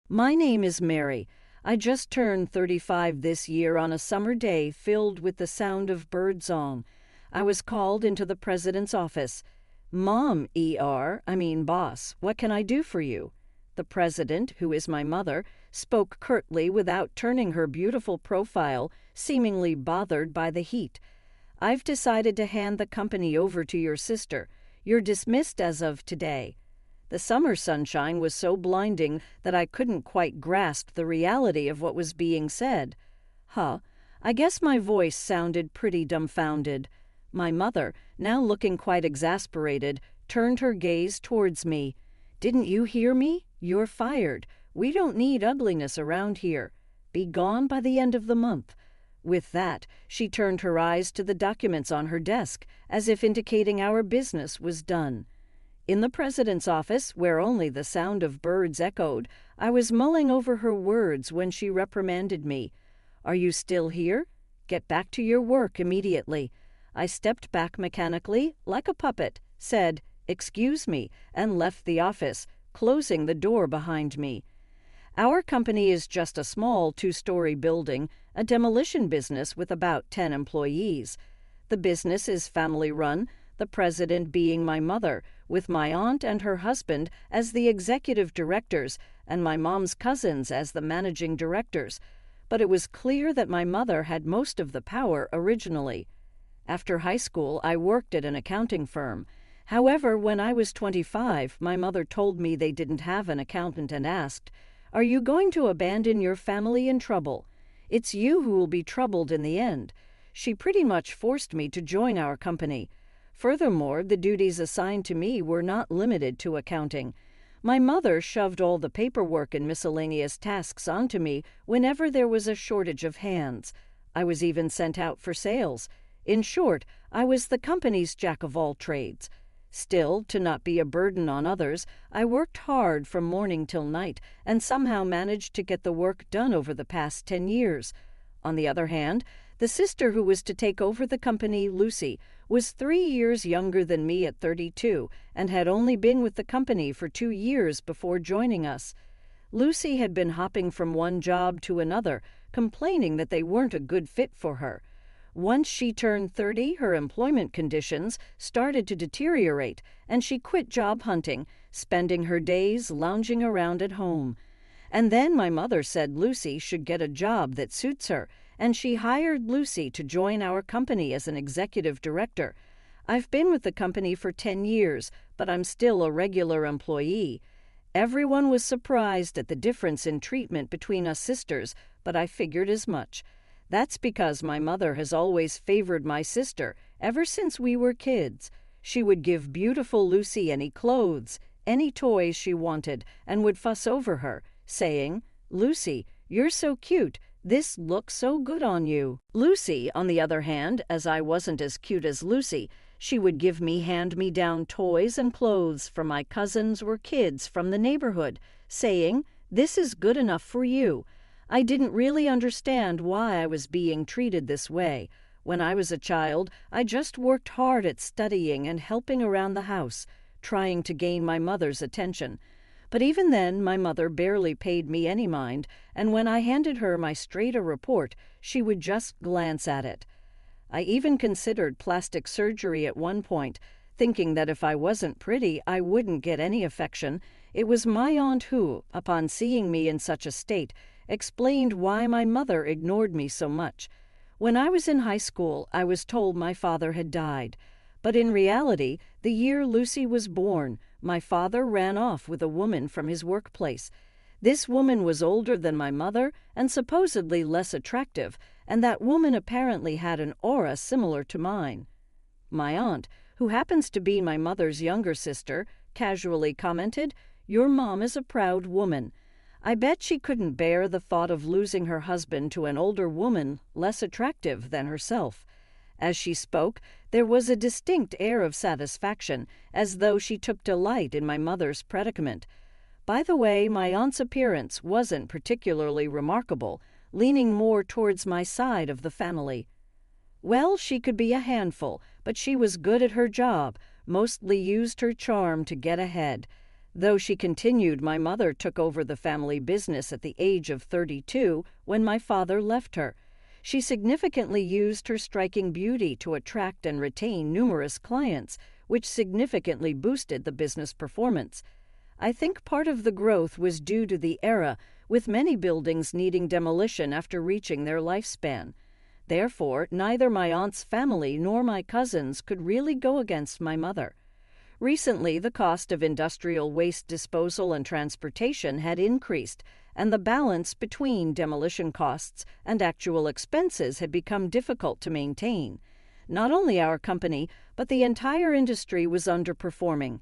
My name is Mary. I just turned 35 this year on a summer day filled with the sound of birdsong. I was called into the president's office. Mom, boss, what can I do for you? The president, who is my mother, spoke curtly without turning her beautiful profile, seemingly bothered by the heat. I've decided to hand the company over to your sister. You're dismissed as of today. The summer sunshine was so blinding that I couldn't quite grasp the reality of what was being said. I guess my voice sounded pretty dumbfounded. My mother, now looking quite exasperated, turned her gaze towards me. Didn't you hear me? You're fired. We don't need ugliness around here. Be gone by the end of the month. With that, she turned her eyes to the documents on her desk, as if indicating our business was done. In the president's office, where only the sound of birds echoed, I was mulling over her words when she reprimanded me. Are you still here? Get back to your work immediately. I stepped back mechanically, like a puppet, said, "Excuse me," and left the office, closing the door behind me. Our company is just a small 2-story building, a demolition business with about 10 employees. The business is family-run, the president being my mother, with my aunt and her husband as the executive directors and my mom's cousins as the managing directors. But it was clear that my mother had most of the power originally. After high school, I worked at an accounting firm. However, when I was 25, my mother told me they didn't have an accountant and asked, "Are you going to abandon your family in trouble? It's you who will be troubled in the end." She pretty much forced me to join our company. Furthermore, the duties assigned to me were not limited to accounting. My mother shoved all the paperwork and miscellaneous tasks onto me whenever there was a shortage of hands. I was even sent out for sales. In short, I was the company's jack of all trades. Still, to not be a burden on others, I worked hard from morning till night and somehow managed to get the work done over the past 10 years. On the other hand, the sister who was to take over the company, Lucy, was 3 years younger than me at 32 and had only been with the company for 2 years before joining us. Lucy had been hopping from one job to another, complaining that they weren't a good fit for her. Once she turned 30, her employment conditions started to deteriorate, and she quit job hunting, spending her days lounging around at home. And then my mother said Lucy should get a job that suits her, and she hired Lucy to join our company as an executive director. I've been with the company for 10 years, but I'm still a regular employee. Everyone was surprised at the difference in treatment between us sisters, but I figured as much. That's because my mother has always favored my sister ever since we were kids. She would give beautiful Lucy any clothes, any toys she wanted, and would fuss over her, saying, "Lucy, you're so cute. This looks so good on you." Lucy, on the other hand, as I wasn't as cute as Lucy, she would give me hand-me-down toys and clothes from my cousins or kids from the neighborhood, saying, "This is good enough for you." I didn't really understand why I was being treated this way. When I was a child, I just worked hard at studying and helping around the house, trying to gain my mother's attention. But even then, my mother barely paid me any mind, and when I handed her my strata report, she would just glance at it. I even considered plastic surgery at one point, thinking that if I wasn't pretty, I wouldn't get any affection. It was my aunt who, upon seeing me in such a state, explained why my mother ignored me so much. When I was in high school, I was told my father had died. But in reality, the year Lucy was born, my father ran off with a woman from his workplace. This woman was older than my mother and supposedly less attractive, and that woman apparently had an aura similar to mine. My aunt, who happens to be my mother's younger sister, casually commented, "Your mom is a proud woman." I bet she couldn't bear the thought of losing her husband to an older woman less attractive than herself. As she spoke, there was a distinct air of satisfaction, as though she took delight in my mother's predicament. By the way, my aunt's appearance wasn't particularly remarkable, leaning more towards my side of the family. Well, she could be a handful, but she was good at her job, mostly used her charm to get ahead. Though she continued, my mother took over the family business at the age of 32 when my father left her. She significantly used her striking beauty to attract and retain numerous clients, which significantly boosted the business performance. I think part of the growth was due to the era, with many buildings needing demolition after reaching their lifespan. Therefore, neither my aunt's family nor my cousins could really go against my mother. Recently, the cost of industrial waste disposal and transportation had increased, and the balance between demolition costs and actual expenses had become difficult to maintain. Not only our company, but the entire industry was underperforming.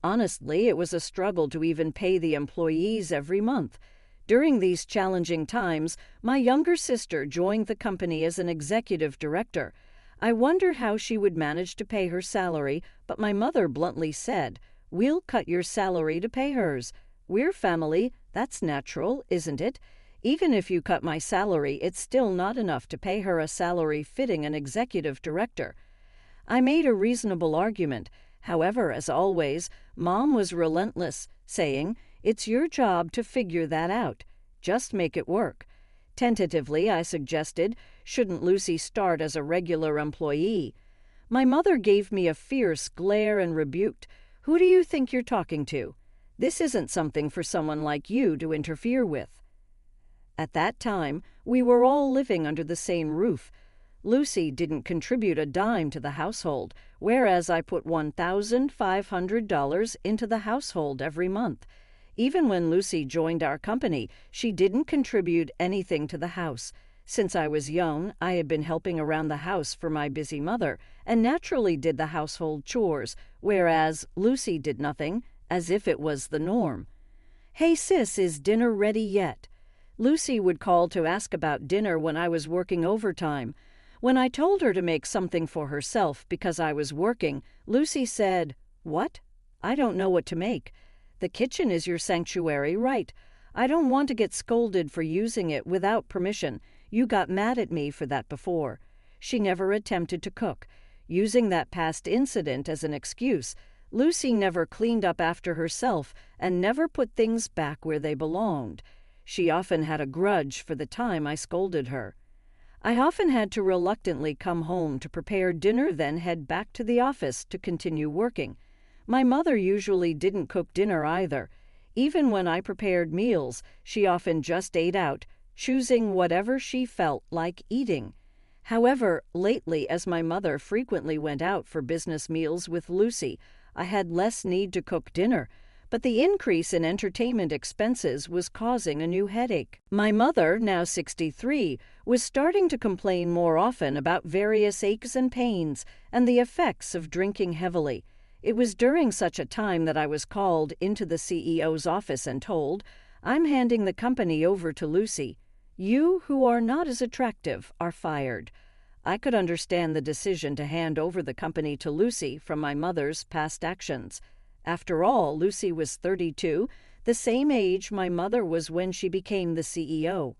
Honestly, it was a struggle to even pay the employees every month. During these challenging times, my younger sister joined the company as an executive director. I wondered how she would manage to pay her salary, but my mother bluntly said, "We'll cut your salary to pay hers. We're family, that's natural, isn't it? Even if you cut my salary, it's still not enough to pay her a salary fitting an executive director." I made a reasonable argument. However, as always, Mom was relentless, saying, "It's your job to figure that out. Just make it work." Tentatively, I suggested, "Shouldn't Lucy start as a regular employee?" My mother gave me a fierce glare and rebuked. "Who do you think you're talking to? This isn't something for someone like you to interfere with." At that time, we were all living under the same roof. Lucy didn't contribute a dime to the household, whereas I put $1,500 into the household every month. Even when Lucy joined our company, she didn't contribute anything to the house. Since I was young, I had been helping around the house for my busy mother, and naturally did the household chores, whereas Lucy did nothing, as if it was the norm. "Hey sis, is dinner ready yet?" Lucy would call to ask about dinner when I was working overtime. When I told her to make something for herself because I was working, Lucy said, "What? I don't know what to make. The kitchen is your sanctuary, right? I don't want to get scolded for using it without permission. You got mad at me for that before." She never attempted to cook. Using that past incident as an excuse, Lucy never cleaned up after herself and never put things back where they belonged. She often had a grudge for the time I scolded her. I often had to reluctantly come home to prepare dinner, then head back to the office to continue working. My mother usually didn't cook dinner either. Even when I prepared meals, she often just ate out, choosing whatever she felt like eating. However, lately, as my mother frequently went out for business meals with Lucy, I had less need to cook dinner, but the increase in entertainment expenses was causing a new headache. My mother, now 63, was starting to complain more often about various aches and pains and the effects of drinking heavily. It was during such a time that I was called into the CEO's office and told, "I'm handing the company over to Lucy. You, who are not as attractive, are fired." I could understand the decision to hand over the company to Lucy from my mother's past actions. After all, Lucy was 32, the same age my mother was when she became the CEO.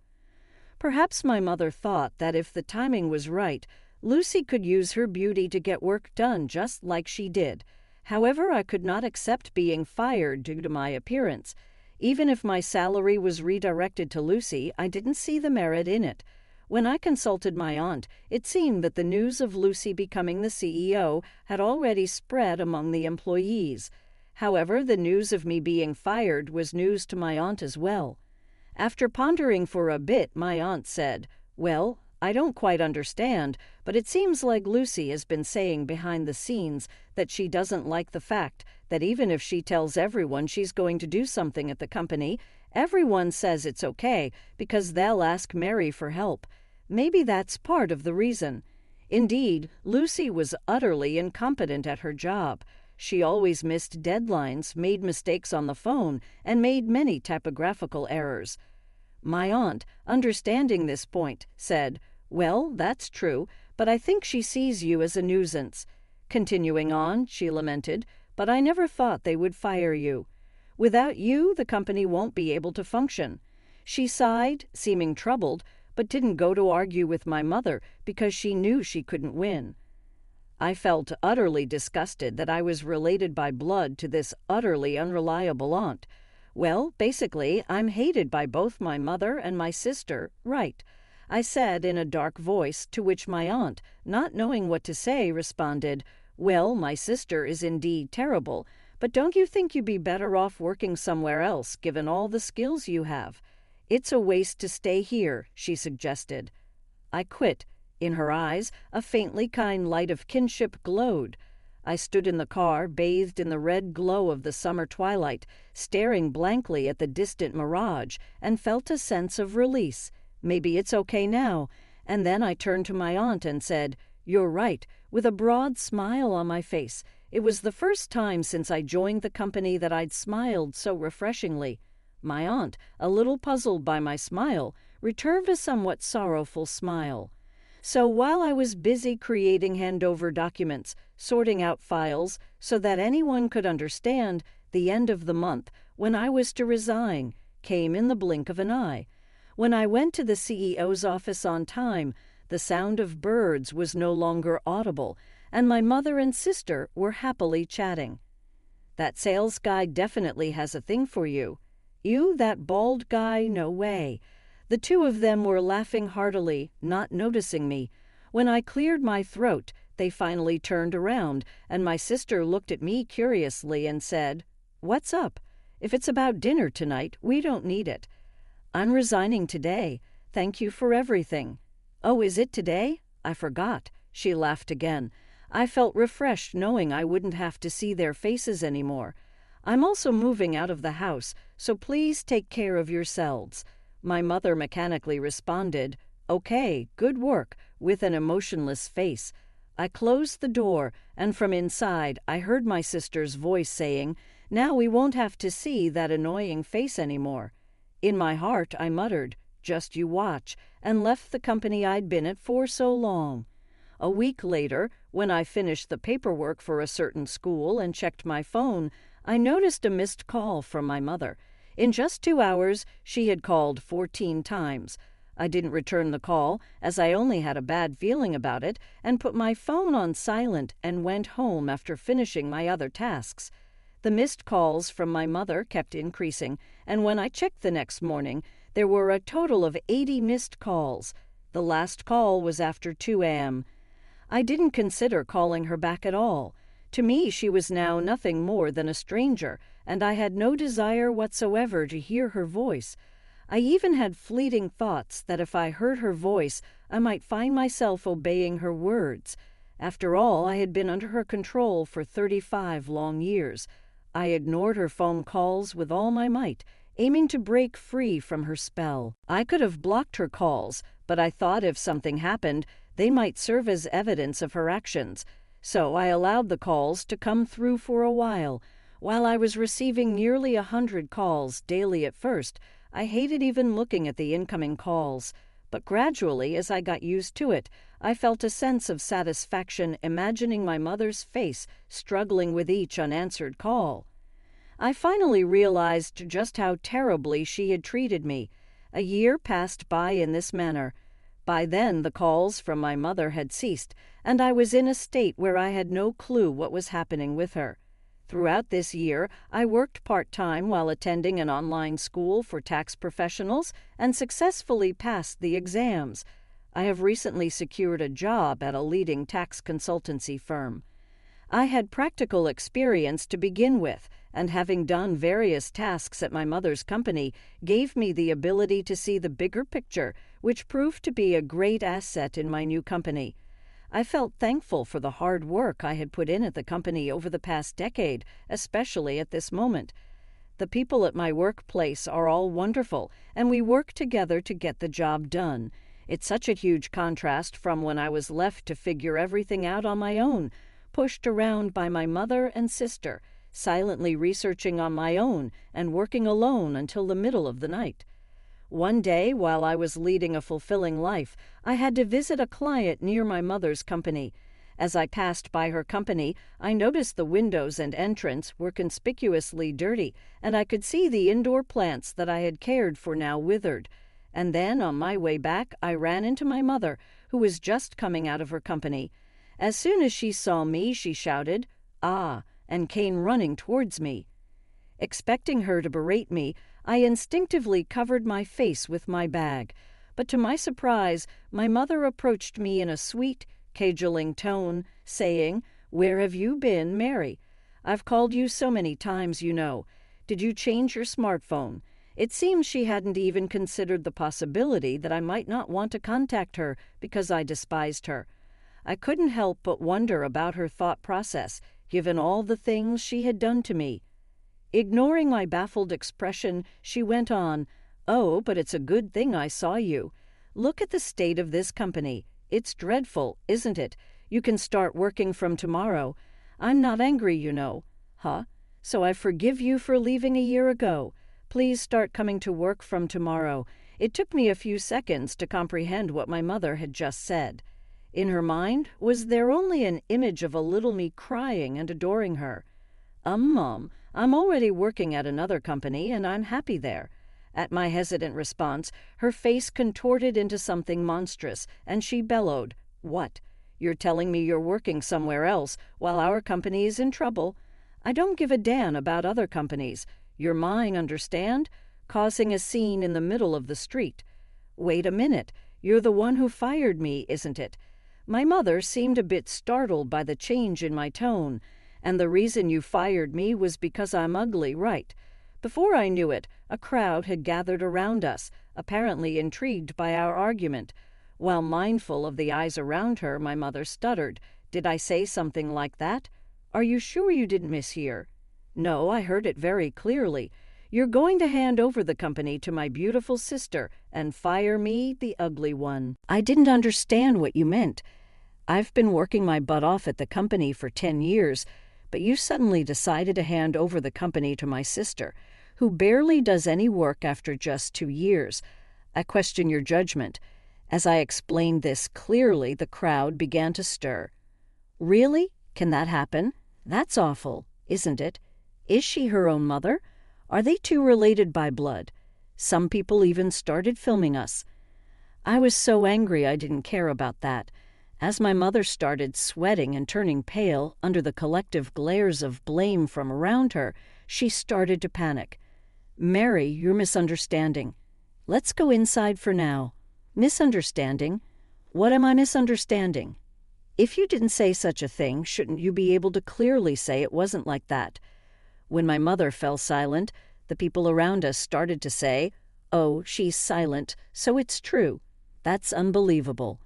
Perhaps my mother thought that if the timing was right, Lucy could use her beauty to get work done just like she did. However, I could not accept being fired due to my appearance. Even if my salary was redirected to Lucy, I didn't see the merit in it. When I consulted my aunt, it seemed that the news of Lucy becoming the CEO had already spread among the employees. However, the news of me being fired was news to my aunt as well. After pondering for a bit, my aunt said, "Well, I don't quite understand, but it seems like Lucy has been saying behind the scenes that she doesn't like the fact that even if she tells everyone she's going to do something at the company, everyone says it's okay because they'll ask Mary for help. Maybe that's part of the reason." Indeed, Lucy was utterly incompetent at her job. She always missed deadlines, made mistakes on the phone, and made many typographical errors. My aunt, understanding this point, said, "Well, that's true, but I think she sees you as a nuisance." Continuing on, she lamented, "But I never thought they would fire you. Without you, the company won't be able to function." She sighed, seeming troubled, but didn't go to argue with my mother because she knew she couldn't win. I felt utterly disgusted that I was related by blood to this utterly unreliable aunt. Well, basically, I'm hated by both my mother and my sister, right? I said in a dark voice, to which my aunt, not knowing what to say, responded, "Well, my sister is indeed terrible, but don't you think you'd be better off working somewhere else, given all the skills you have? It's a waste to stay here," she suggested. I quit. In her eyes, a faintly kind light of kinship glowed. I stood in the car, bathed in the red glow of the summer twilight, staring blankly at the distant mirage, and felt a sense of release. Maybe it's okay now. And then I turned to my aunt and said, "You're right," with a broad smile on my face. It was the first time since I joined the company that I'd smiled so refreshingly. My aunt, a little puzzled by my smile, returned a somewhat sorrowful smile. So while I was busy creating handover documents, sorting out files so that anyone could understand, the end of the month, when I was to resign, came in the blink of an eye. When I went to the CEO's office on time, the sound of birds was no longer audible, and my mother and sister were happily chatting. "That sales guy definitely has a thing for you." "You, that bald guy? No way." The two of them were laughing heartily, not noticing me. When I cleared my throat, they finally turned around, and my sister looked at me curiously and said, "What's up? If it's about dinner tonight, we don't need it." "I'm resigning today. Thank you for everything." "Oh, is it today? I forgot." She laughed again. I felt refreshed knowing I wouldn't have to see their faces anymore. "I'm also moving out of the house, so please take care of yourselves." My mother mechanically responded, "Okay, good work," with an emotionless face. I closed the door, and from inside I heard my sister's voice saying, "Now we won't have to see that annoying face anymore." In my heart I muttered, "Just you watch," and left the company I'd been at for so long. A week later, when I finished the paperwork for a certain school and checked my phone, I noticed a missed call from my mother. In just 2 hours, she had called 14 times. I didn't return the call, as I only had a bad feeling about it, and put my phone on silent and went home after finishing my other tasks. The missed calls from my mother kept increasing, and when I checked the next morning, there were a total of 80 missed calls. The last call was after 2 a.m. I didn't consider calling her back at all. To me, she was now nothing more than a stranger, and I had no desire whatsoever to hear her voice. I even had fleeting thoughts that if I heard her voice, I might find myself obeying her words. After all, I had been under her control for 35 long years. I ignored her phone calls with all my might, aiming to break free from her spell. I could have blocked her calls, but I thought if something happened, they might serve as evidence of her actions. So I allowed the calls to come through for a while. While I was receiving nearly 100 calls daily at first, I hated even looking at the incoming calls. But gradually, as I got used to it, I felt a sense of satisfaction imagining my mother's face struggling with each unanswered call. I finally realized just how terribly she had treated me. A year passed by in this manner. By then, the calls from my mother had ceased, and I was in a state where I had no clue what was happening with her. Throughout this year, I worked part-time while attending an online school for tax professionals and successfully passed the exams. I have recently secured a job at a leading tax consultancy firm. I had practical experience to begin with, and having done various tasks at my mother's company gave me the ability to see the bigger picture, which proved to be a great asset in my new company. I felt thankful for the hard work I had put in at the company over the past decade, especially at this moment. The people at my workplace are all wonderful, and we work together to get the job done. It's such a huge contrast from when I was left to figure everything out on my own, pushed around by my mother and sister, silently researching on my own and working alone until the middle of the night. One day, while I was leading a fulfilling life, I had to visit a client near my mother's company. As I passed by her company, I noticed the windows and entrance were conspicuously dirty, and I could see the indoor plants that I had cared for now withered. And then, on my way back, I ran into my mother, who was just coming out of her company. As soon as she saw me, she shouted, "Ah," and came running towards me. Expecting her to berate me, I instinctively covered my face with my bag, but to my surprise, my mother approached me in a sweet, cajoling tone, saying, "Where have you been, Mary? I've called you so many times, you know. Did you change your smartphone?" It seems she hadn't even considered the possibility that I might not want to contact her because I despised her. I couldn't help but wonder about her thought process, given all the things she had done to me. Ignoring my baffled expression, she went on, "Oh, but it's a good thing I saw you. Look at the state of this company. It's dreadful, isn't it? You can start working from tomorrow. I'm not angry, you know." "Huh? So I forgive you for leaving a year ago. Please start coming to work from tomorrow." It took me a few seconds to comprehend what my mother had just said. In her mind, was there only an image of a little me crying and adoring her? Mom, I'm already working at another company, and I'm happy there." At my hesitant response, her face contorted into something monstrous, and she bellowed, "What? You're telling me you're working somewhere else while our company is in trouble? I don't give a damn about other companies. You're mine, understand? Causing a scene in the middle of the street. Wait a minute, you're the one who fired me, isn't it?" My mother seemed a bit startled by the change in my tone. "And the reason you fired me was because I'm ugly, right?" Before I knew it, a crowd had gathered around us, apparently intrigued by our argument. While mindful of the eyes around her, my mother stuttered, "Did I say something like that? Are you sure you didn't mishear?" "No, I heard it very clearly. You're going to hand over the company to my beautiful sister and fire me, the ugly one." "I didn't understand what you meant. I've been working my butt off at the company for 10 years, but you suddenly decided to hand over the company to my sister, who barely does any work after just 2 years. I question your judgment." As I explained this clearly, the crowd began to stir. "Really? Can that happen? That's awful, isn't it? Is she her own mother? Are they two related by blood? Some people even started filming us." I was so angry I didn't care about that. As my mother started sweating and turning pale under the collective glares of blame from around her, she started to panic. "Mary, you're misunderstanding. Let's go inside for now." "Misunderstanding? What am I misunderstanding? If you didn't say such a thing, shouldn't you be able to clearly say it wasn't like that?" When my mother fell silent, the people around us started to say, "Oh, she's silent, so it's true. That's unbelievable."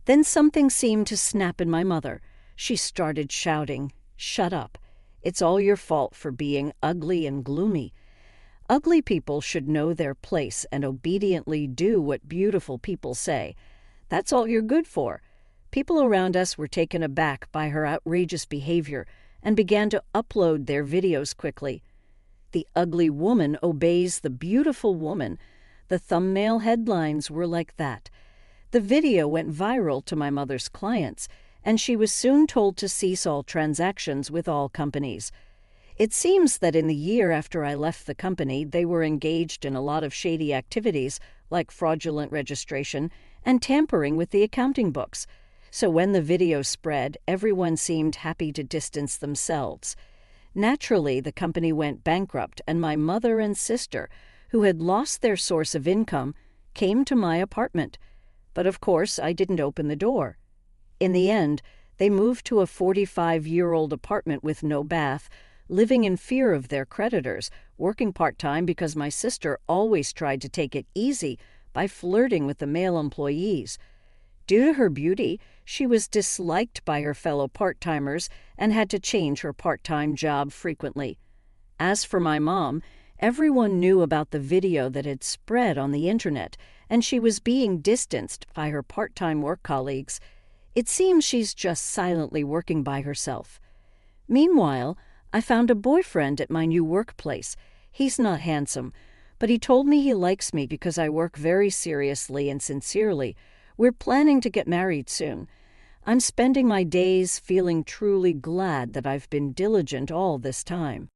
Then something seemed to snap in my mother. She started shouting, "Shut up. It's all your fault for being ugly and gloomy. Ugly people should know their place and obediently do what beautiful people say. That's all you're good for." People around us were taken aback by her outrageous behavior and began to upload their videos quickly. "The ugly woman obeys the beautiful woman." The thumbnail headlines were like that. The video went viral to my mother's clients, and she was soon told to cease all transactions with all companies. It seems that in the year after I left the company, they were engaged in a lot of shady activities, like fraudulent registration and tampering with the accounting books. So when the video spread, everyone seemed happy to distance themselves. Naturally, the company went bankrupt, and my mother and sister, who had lost their source of income, came to my apartment. But of course, I didn't open the door. In the end, they moved to a 45-year-old apartment with no bath, living in fear of their creditors, working part-time because my sister always tried to take it easy by flirting with the male employees. Due to her beauty, she was disliked by her fellow part-timers and had to change her part-time job frequently. As for my mom, everyone knew about the video that had spread on the internet, and she was being distanced by her part-time work colleagues. It seems she's just silently working by herself. Meanwhile, I found a boyfriend at my new workplace. He's not handsome, but he told me he likes me because I work very seriously and sincerely. We're planning to get married soon. I'm spending my days feeling truly glad that I've been diligent all this time.